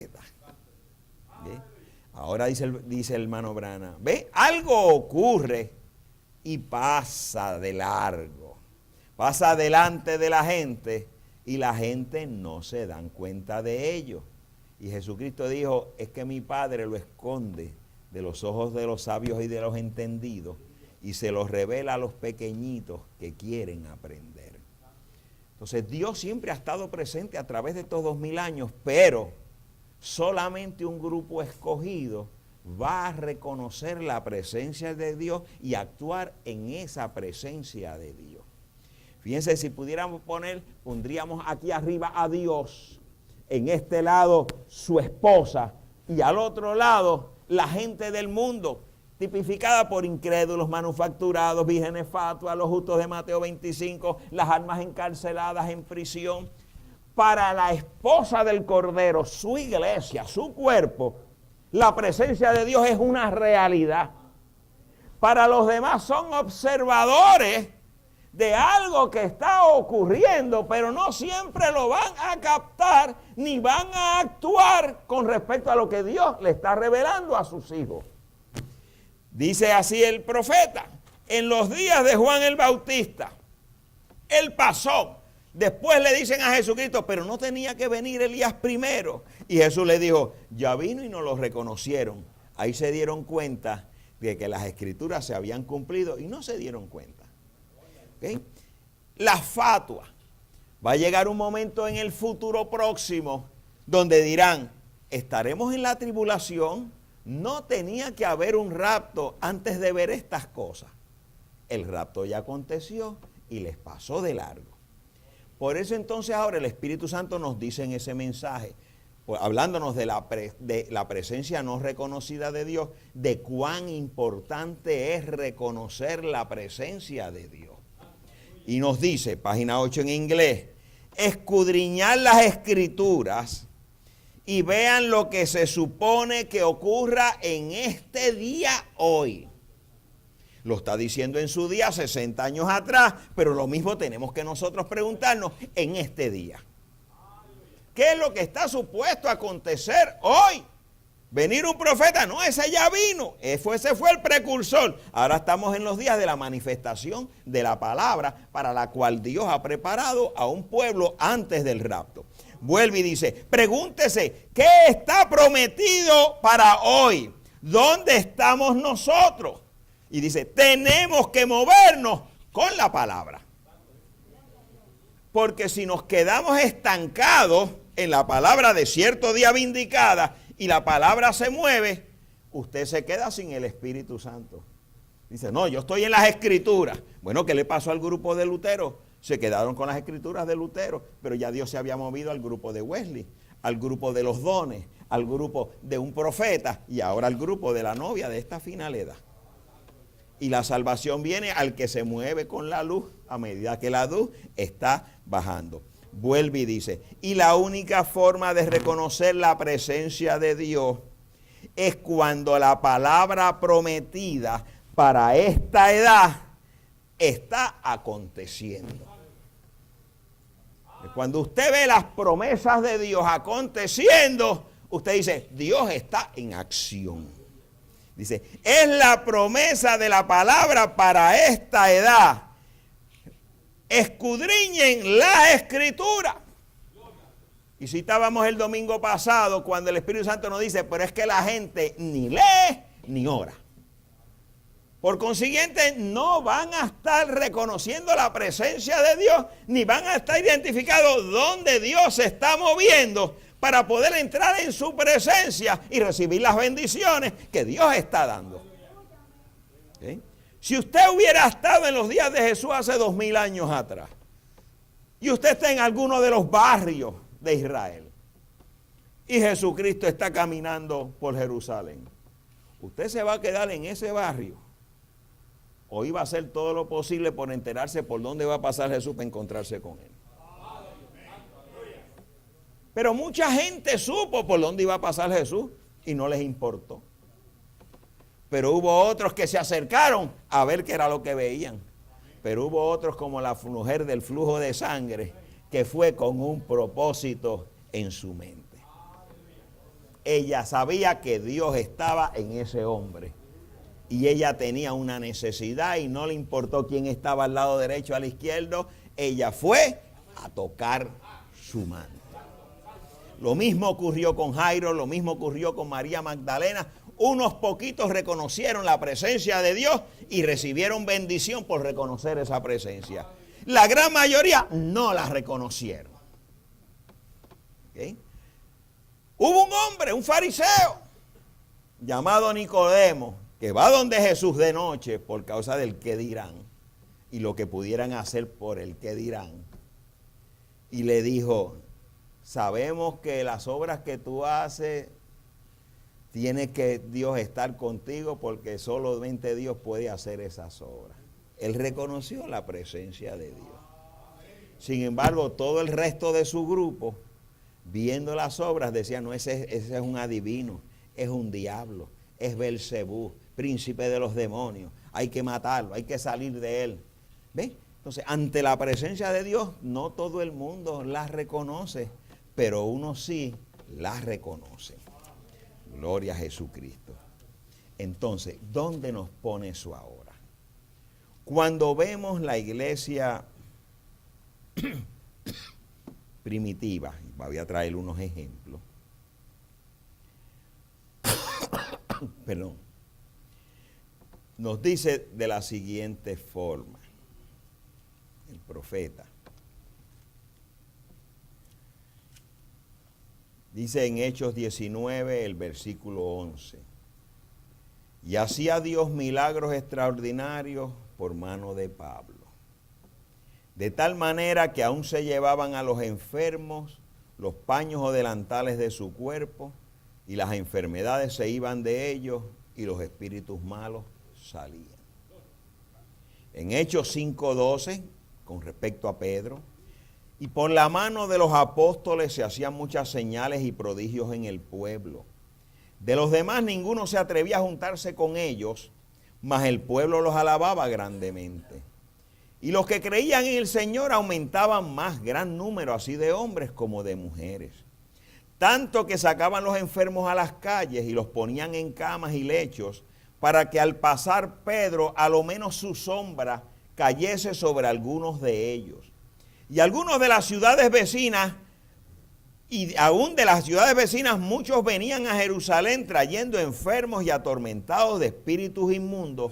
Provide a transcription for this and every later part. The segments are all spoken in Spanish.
perfecta. ¿Ve? Ahora dice el hermano Branham, ¿ve? Algo ocurre y pasa de largo. Pasa delante de la gente y la gente no se dan cuenta de ello. Y Jesucristo dijo, es que mi Padre lo esconde de los ojos de los sabios y de los entendidos y se los revela a los pequeñitos que quieren aprender. Entonces Dios siempre ha estado presente a través de estos 2000 años, pero solamente un grupo escogido va a reconocer la presencia de Dios y actuar en esa presencia de Dios. Fíjense, si pudiéramos pondríamos aquí arriba a Dios, en este lado su esposa y al otro lado la gente del mundo, tipificada por incrédulos, manufacturados, vírgenes fatuas, los justos de Mateo 25, las almas encarceladas en prisión. Para la esposa del Cordero, su iglesia, su cuerpo, la presencia de Dios es una realidad. Para los demás son observadores de algo que está ocurriendo, pero no siempre lo van a captar ni van a actuar con respecto a lo que Dios le está revelando a sus hijos. Dice así el profeta, en los días de Juan el Bautista, él pasó. Después le dicen a Jesucristo, pero no tenía que venir Elías primero. Y Jesús le dijo, ya vino y no lo reconocieron. Ahí se dieron cuenta de que las escrituras se habían cumplido y no se dieron cuenta. ¿Okay? La fatua. Va a llegar un momento en el futuro próximo donde dirán, estaremos en la tribulación. No tenía que haber un rapto antes de ver estas cosas. El rapto ya aconteció y les pasó de largo. Por eso entonces ahora el Espíritu Santo nos dice en ese mensaje, hablándonos de la presencia no reconocida de Dios, de cuán importante es reconocer la presencia de Dios. Y nos dice, página 8 en inglés, escudriñar las Escrituras y vean lo que se supone que ocurra en este día hoy. Lo está diciendo en su día 60 años atrás, pero lo mismo tenemos que nosotros preguntarnos en este día. ¿Qué es lo que está supuesto a acontecer hoy? Venir un profeta, no, ese ya vino, ese fue el precursor. Ahora estamos en los días de la manifestación de la palabra para la cual Dios ha preparado a un pueblo antes del rapto. Vuelve y dice, pregúntese, ¿qué está prometido para hoy? ¿Dónde estamos nosotros? Y dice, tenemos que movernos con la palabra. Porque si nos quedamos estancados en la palabra de cierto día vindicada y la palabra se mueve, usted se queda sin el Espíritu Santo. Dice, no, yo estoy en las Escrituras. Bueno, ¿qué le pasó al grupo de Lutero? Se quedaron con las Escrituras de Lutero, pero ya Dios se había movido al grupo de Wesley, al grupo de los dones, al grupo de un profeta y ahora al grupo de la novia de esta finalidad. Y la salvación viene al que se mueve con la luz a medida que la luz está bajando. Vuelve y dice, y la única forma de reconocer la presencia de Dios es cuando la palabra prometida para esta edad está aconteciendo. Cuando usted ve las promesas de Dios aconteciendo, usted dice, Dios está en acción. Dice, es la promesa de la palabra para esta edad. Escudriñen la Escritura. Y citábamos el domingo pasado cuando el Espíritu Santo nos dice, pero es que la gente ni lee ni ora. Por consiguiente, no van a estar reconociendo la presencia de Dios, ni van a estar identificados dónde Dios se está moviendo para poder entrar en su presencia y recibir las bendiciones que Dios está dando. ¿Okay? Si usted hubiera estado en los días de Jesús hace 2000 años atrás, y usted está en alguno de los barrios de Israel, y Jesucristo está caminando por Jerusalén, ¿usted se va a quedar en ese barrio? ¿O iba a hacer todo lo posible por enterarse por dónde va a pasar Jesús para encontrarse con él? Pero mucha gente supo por dónde iba a pasar Jesús y no les importó. Pero hubo otros que se acercaron a ver qué era lo que veían. Pero hubo otros como la mujer del flujo de sangre que fue con un propósito en su mente. ella sabía que Dios estaba en ese hombre. Y ella tenía una necesidad y no le importó quién estaba al lado derecho o al izquierdo. Ella fue a tocar su mano. Lo mismo ocurrió con Jairo, lo mismo ocurrió con María Magdalena. Unos poquitos reconocieron la presencia de Dios y recibieron bendición por reconocer esa presencia. La gran mayoría no la reconocieron. ¿Okay? Hubo un hombre, un fariseo, llamado Nicodemo, que va donde Jesús de noche por causa del qué dirán y lo que pudieran hacer por el qué dirán. Y le dijo, sabemos que las obras que tú haces, tiene que Dios estar contigo porque solamente Dios puede hacer esas obras. Él reconoció la presencia de Dios. Sin embargo, todo el resto de su grupo, viendo las obras, decía, no, ese es un adivino, es un diablo, es Belcebú, príncipe de los demonios, hay que matarlo, hay que salir de él. ¿Ve? Entonces, ante la presencia de Dios, no todo el mundo la reconoce, pero uno sí la reconoce. Gloria a Jesucristo. Entonces, ¿dónde nos pone eso ahora? Cuando vemos la iglesia primitiva, voy a traer unos ejemplos. Perdón. Nos dice de la siguiente forma, el profeta. Dice en Hechos 19, el versículo 11. Y hacía Dios milagros extraordinarios por mano de Pablo. De tal manera que aún se llevaban a los enfermos los paños o delantales de su cuerpo, y las enfermedades se iban de ellos, y los espíritus malos salían. En Hechos 5:12, con respecto a Pedro, y por la mano de los apóstoles se hacían muchas señales y prodigios en el pueblo. De los demás ninguno se atrevía a juntarse con ellos, mas el pueblo los alababa grandemente. Y los que creían en el Señor aumentaban más, gran número así de hombres como de mujeres. Tanto que sacaban los enfermos a las calles y los ponían en camas y lechos, para que al pasar Pedro, a lo menos su sombra cayese sobre algunos de ellos. Y algunos de las ciudades vecinas, y aún de las ciudades vecinas, muchos venían a Jerusalén trayendo enfermos y atormentados de espíritus inmundos,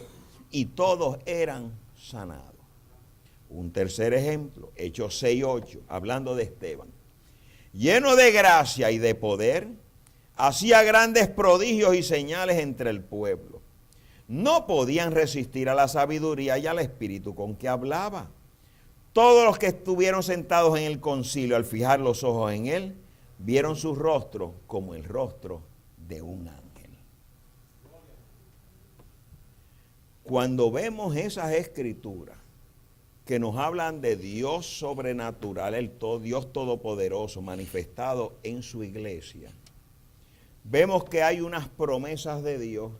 y todos eran sanados. Un tercer ejemplo, Hechos 6:8, hablando de Esteban. Lleno de gracia y de poder, hacía grandes prodigios y señales entre el pueblo. No podían resistir a la sabiduría y al espíritu con que hablaba. Todos los que estuvieron sentados en el concilio, al fijar los ojos en él, vieron su rostro como el rostro de un ángel. Cuando vemos esas escrituras que nos hablan de Dios sobrenatural, Dios todopoderoso manifestado en su iglesia, vemos que hay unas promesas de Dios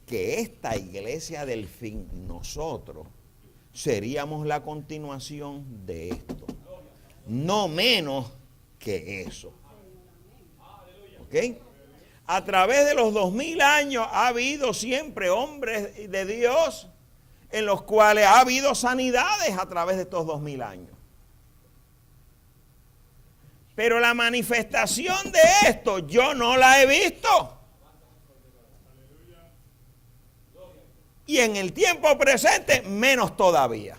que esta iglesia del fin, nosotros, seríamos la continuación de esto. No menos que eso. ¿Ok? A través de los 2000 años ha habido siempre hombres de Dios en los cuales ha habido sanidades a través de estos 2000 años. Pero la manifestación de esto yo no la he visto. Y en el tiempo presente menos todavía.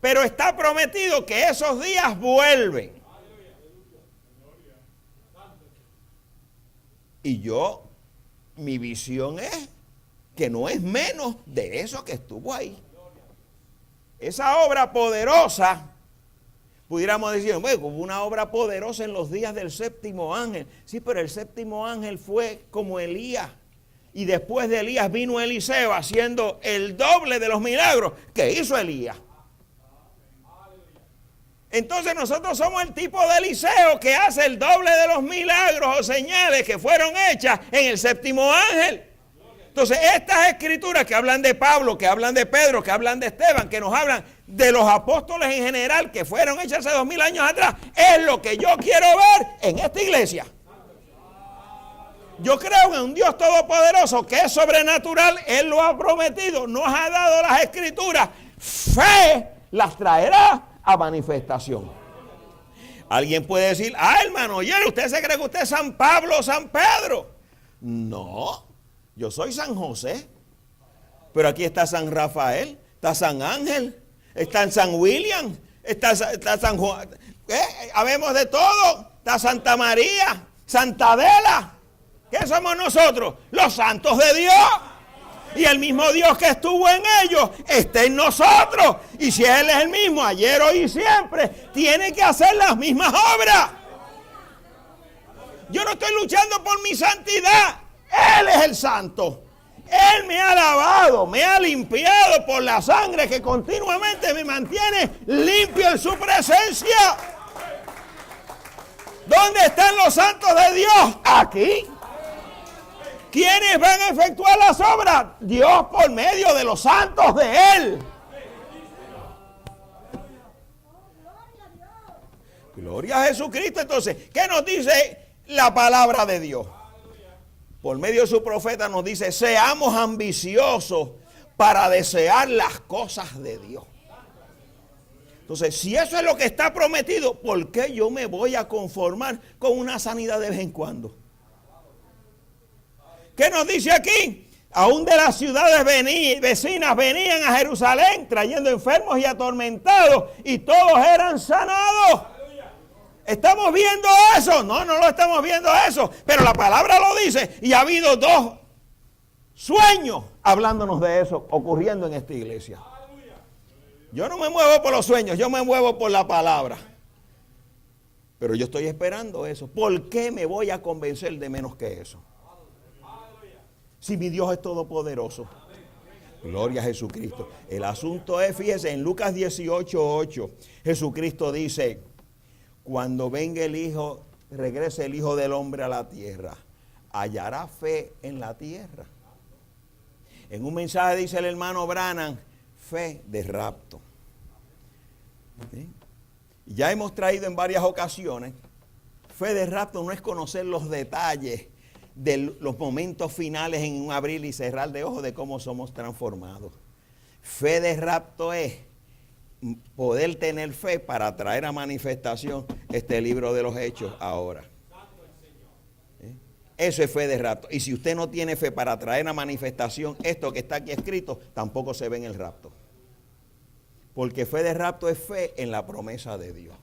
Pero está prometido que esos días vuelven. Y mi visión es que no es menos de eso que estuvo ahí. Esa obra poderosa, pudiéramos decir, bueno, hubo una obra poderosa en los días del séptimo ángel. Sí, pero el séptimo ángel fue como Elías. Y después de Elías vino Eliseo haciendo el doble de los milagros que hizo Elías. Entonces nosotros somos el tipo de Eliseo que hace el doble de los milagros o señales que fueron hechas en el séptimo ángel. Entonces estas escrituras que hablan de Pablo, que hablan de Pedro, que hablan de Esteban, que nos hablan de los apóstoles en general que fueron hechas hace 2000 años atrás, es lo que yo quiero ver en esta iglesia. Yo creo en un Dios todopoderoso que es sobrenatural. Él lo ha prometido, nos ha dado las escrituras. Fe las traerá a manifestación. Alguien puede decir, hermano, oye, ¿usted se cree que usted es San Pablo o San Pedro? No, yo soy San José. Pero aquí está San Rafael, está San Ángel, está San William, está San Juan. Habemos de todo. Está Santa María, Santa Adela. ¿Qué somos nosotros? Los santos de Dios. Y el mismo Dios que estuvo en ellos está en nosotros. Y si Él es el mismo ayer, hoy y siempre, tiene que hacer las mismas obras. Yo no estoy luchando por mi santidad. Él es el santo. Él me ha lavado, me ha limpiado por la sangre que continuamente me mantiene limpio en su presencia. ¿Dónde están los santos de Dios? Aquí. ¿Quiénes van a efectuar las obras? Dios por medio de los santos de Él. Gloria a Jesucristo. Entonces, ¿qué nos dice la palabra de Dios? Por medio de su profeta nos dice, seamos ambiciosos para desear las cosas de Dios. Entonces, si eso es lo que está prometido, ¿por qué yo me voy a conformar con una sanidad de vez en cuando? ¿Qué nos dice aquí? Aún de las ciudades vecinas venían a Jerusalén trayendo enfermos y atormentados y todos eran sanados. ¿Estamos viendo eso? No lo estamos viendo eso. Pero la palabra lo dice y ha habido 2 sueños hablándonos de eso ocurriendo en esta iglesia. Yo no me muevo por los sueños, yo me muevo por la palabra. Pero yo estoy esperando eso. ¿Por qué me voy a convencer de menos que eso? Si mi Dios es todopoderoso. Gloria a Jesucristo. El asunto es, fíjese, en Lucas 18:8, Jesucristo dice, cuando venga el Hijo, regrese el Hijo del Hombre a la tierra, hallará fe en la tierra. En un mensaje dice el hermano Branham, fe de rapto. ¿Sí? Ya hemos traído en varias ocasiones, fe de rapto no es conocer los detalles de los momentos finales en un abrir y cerrar de ojos de cómo somos transformados. Fe de rapto es poder tener fe para traer a manifestación este libro de los Hechos ahora. ¿Sí? Eso es fe de rapto. Y si usted no tiene fe para traer a manifestación esto que está aquí escrito, tampoco se ve en el rapto. Porque fe de rapto es fe en la promesa de Dios.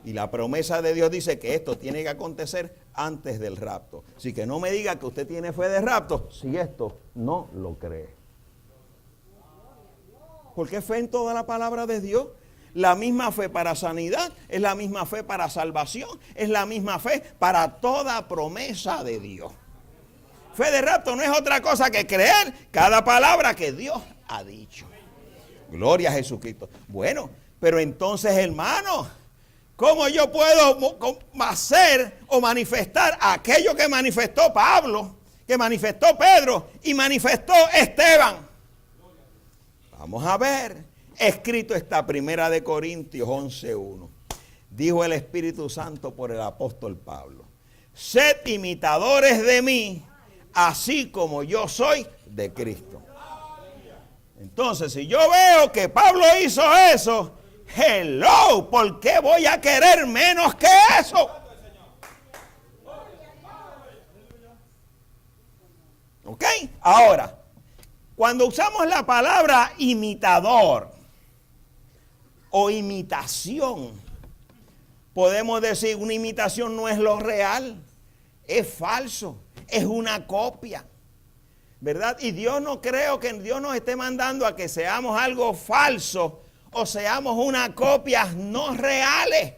Y la promesa de Dios dice que esto tiene que acontecer antes del rapto. Así que no me diga que usted tiene fe de rapto si esto no lo cree. Porque fe en toda la palabra de Dios. La misma fe para sanidad es la misma fe para salvación. Es la misma fe para toda promesa de Dios. Fe de rapto no es otra cosa que creer cada palabra que Dios ha dicho. Gloria a Jesucristo. Bueno, pero entonces, hermano, ¿cómo yo puedo hacer o manifestar aquello que manifestó Pablo, que manifestó Pedro y manifestó Esteban? Vamos a ver. Escrito está 1 Corintios 11:1. Dijo el Espíritu Santo por el apóstol Pablo: sed imitadores de mí, así como yo soy de Cristo. Entonces, si yo veo que Pablo hizo eso, hello, ¿por qué voy a querer menos que eso? ¿Ok? Ahora, cuando usamos la palabra imitador o imitación, podemos decir una imitación no es lo real, es falso, es una copia, ¿verdad? Y Dios no creo que Dios nos esté mandando a que seamos algo falso o seamos una copia no reales.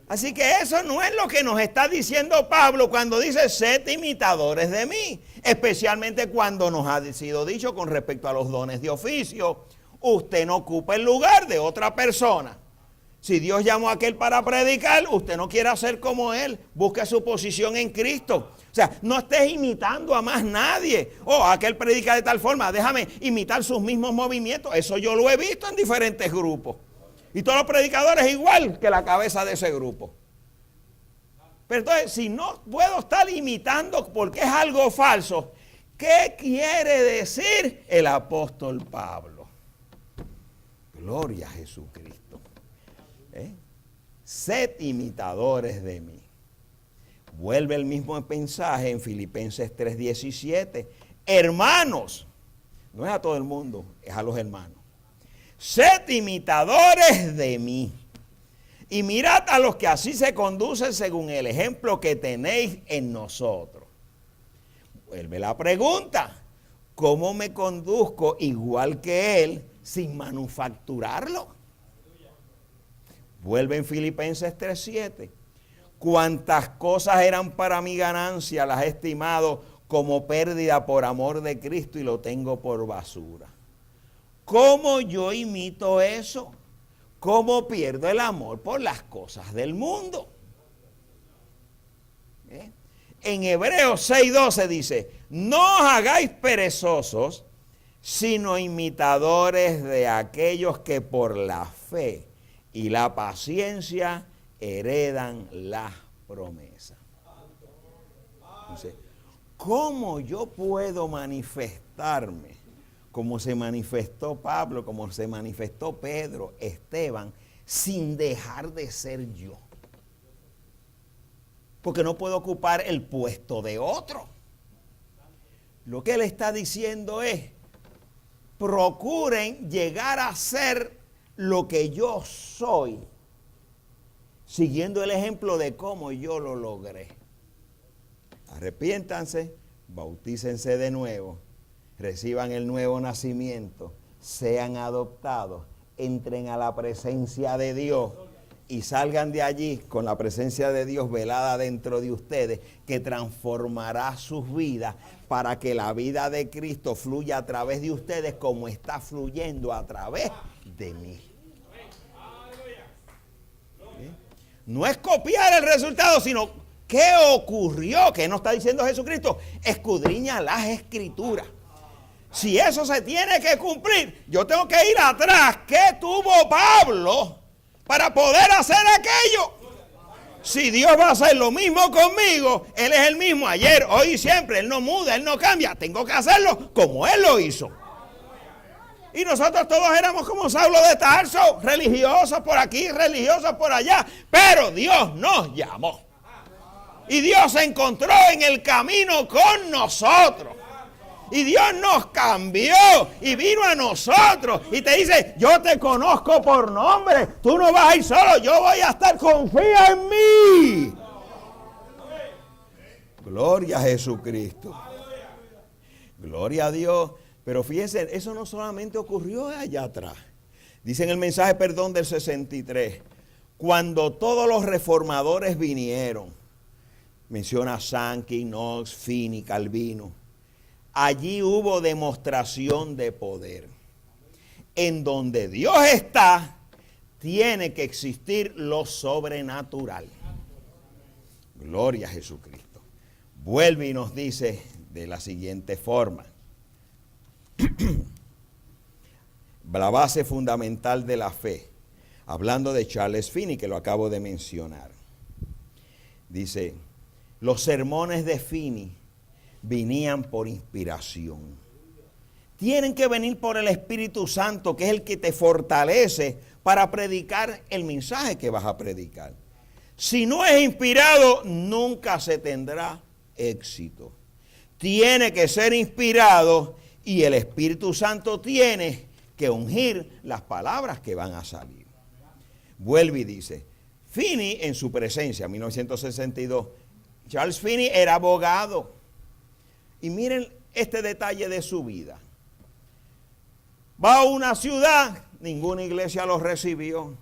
Así que eso no es lo que nos está diciendo Pablo cuando dice sed imitadores de mí. Especialmente cuando nos ha sido dicho con respecto a los dones de oficio. Usted no ocupa el lugar de otra persona. Si Dios llamó a aquel para predicar, usted no quiere hacer como él. Busque su posición en Cristo. O sea, no estés imitando a más nadie. Aquel predica de tal forma, déjame imitar sus mismos movimientos. Eso yo lo he visto en diferentes grupos. Y todos los predicadores igual que la cabeza de ese grupo. Pero entonces, si no puedo estar imitando porque es algo falso, ¿qué quiere decir el apóstol Pablo? Gloria a Jesucristo. Sed imitadores de mí. Vuelve el mismo mensaje en Filipenses 3:17. Hermanos, no es a todo el mundo, es a los hermanos. Sed imitadores de mí. Y mirad a los que así se conducen según el ejemplo que tenéis en nosotros. Vuelve la pregunta. ¿Cómo me conduzco igual que él sin manufacturarlo? Vuelve en Filipenses 3:7. Cuantas cosas eran para mi ganancia, las he estimado como pérdida por amor de Cristo y lo tengo por basura. ¿Cómo yo imito eso? ¿Cómo pierdo el amor por las cosas del mundo? En Hebreos 6:12 dice, no os hagáis perezosos, sino imitadores de aquellos que por la fe y la paciencia heredan las promesas. Entonces, ¿cómo yo puedo manifestarme como se manifestó Pablo, como se manifestó Pedro, Esteban, sin dejar de ser yo? Porque no puedo ocupar el puesto de otro. Lo que él está diciendo es, procuren llegar a ser lo que yo soy, siguiendo el ejemplo de cómo yo lo logré. Arrepiéntanse, bautícense de nuevo, reciban el nuevo nacimiento, sean adoptados, entren a la presencia de Dios y salgan de allí con la presencia de Dios velada dentro de ustedes, que transformará sus vidas para que la vida de Cristo fluya a través de ustedes como está fluyendo a través de mí. No es copiar el resultado, sino qué ocurrió, que no está diciendo Jesucristo. Escudriña las Escrituras. Si eso se tiene que cumplir, yo tengo que ir atrás. ¿Qué tuvo Pablo para poder hacer aquello? Si Dios va a hacer lo mismo conmigo, Él es el mismo ayer, hoy y siempre. Él no muda, Él no cambia. Tengo que hacerlo como Él lo hizo. Y nosotros todos éramos como Saulo de Tarso, religiosos por aquí, religiosos por allá. Pero Dios nos llamó. Y Dios se encontró en el camino con nosotros. Y Dios nos cambió y vino a nosotros. Y te dice, yo te conozco por nombre. Tú no vas a ir solo, yo voy a estar, confía en mí. Gloria a Jesucristo. Gloria a Dios. Pero fíjense, eso no solamente ocurrió allá atrás. Dice en el mensaje perdón del 63, cuando todos los reformadores vinieron, menciona Sankey, Knox, Finney, Calvino, allí hubo demostración de poder. En donde Dios está, tiene que existir lo sobrenatural. Gloria a Jesucristo. Vuelve y nos dice de la siguiente forma. La base fundamental de la fe, hablando de Charles Finney, que lo acabo de mencionar. Dice, los sermones de Finney venían por inspiración. Tienen que venir por el Espíritu Santo, que es el que te fortalece para predicar el mensaje que vas a predicar. Si no es inspirado, nunca se tendrá éxito. Tiene que ser inspirado y el Espíritu Santo tiene que ungir las palabras que van a salir. Vuelve y dice, Finney en su presencia, 1962, Charles Finney era abogado. Y miren este detalle de su vida. Va a una ciudad, ninguna iglesia lo recibió.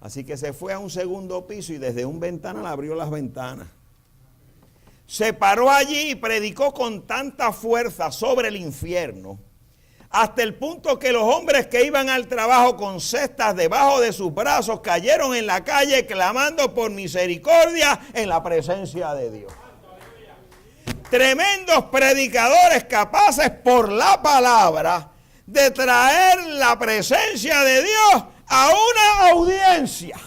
Así que se fue a un segundo piso y desde un ventanal abrió las ventanas. Se paró allí y predicó con tanta fuerza sobre el infierno, hasta el punto que los hombres que iban al trabajo con cestas debajo de sus brazos cayeron en la calle clamando por misericordia en la presencia de Dios. Tremendos predicadores capaces por la palabra de traer la presencia de Dios a una audiencia.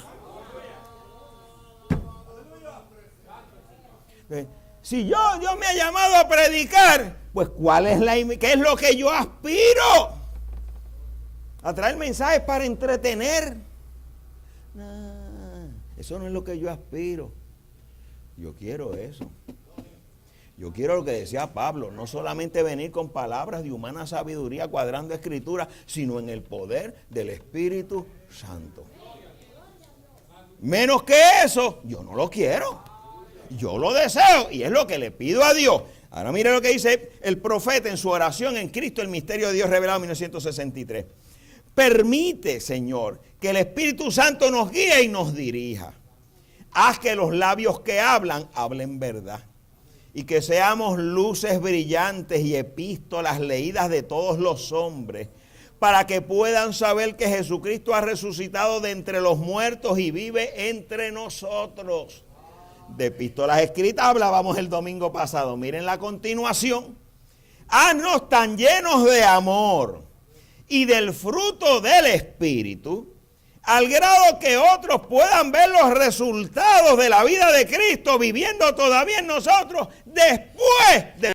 Si Dios me ha llamado a predicar, pues ¿qué es lo que yo aspiro? ¿A traer mensajes para entretener? No, eso no es lo que yo aspiro. Yo quiero eso. Yo quiero lo que decía Pablo, no solamente venir con palabras de humana sabiduría cuadrando escritura, sino en el poder del Espíritu Santo. Menos que eso, yo no lo quiero. Yo lo deseo y es lo que le pido a Dios. Ahora mire lo que dice el profeta en su oración en Cristo, el misterio de Dios revelado en 1963. Permite, Señor, que el Espíritu Santo nos guíe y nos dirija. Haz que los labios que hablan verdad. Y que seamos luces brillantes y epístolas leídas de todos los hombres, para que puedan saber que Jesucristo ha resucitado de entre los muertos y vive entre nosotros. De epístolas escritas hablábamos el domingo pasado. Miren la continuación. Haznos tan llenos de amor y del fruto del Espíritu, al grado que otros puedan ver los resultados de la vida de Cristo viviendo todavía en nosotros después de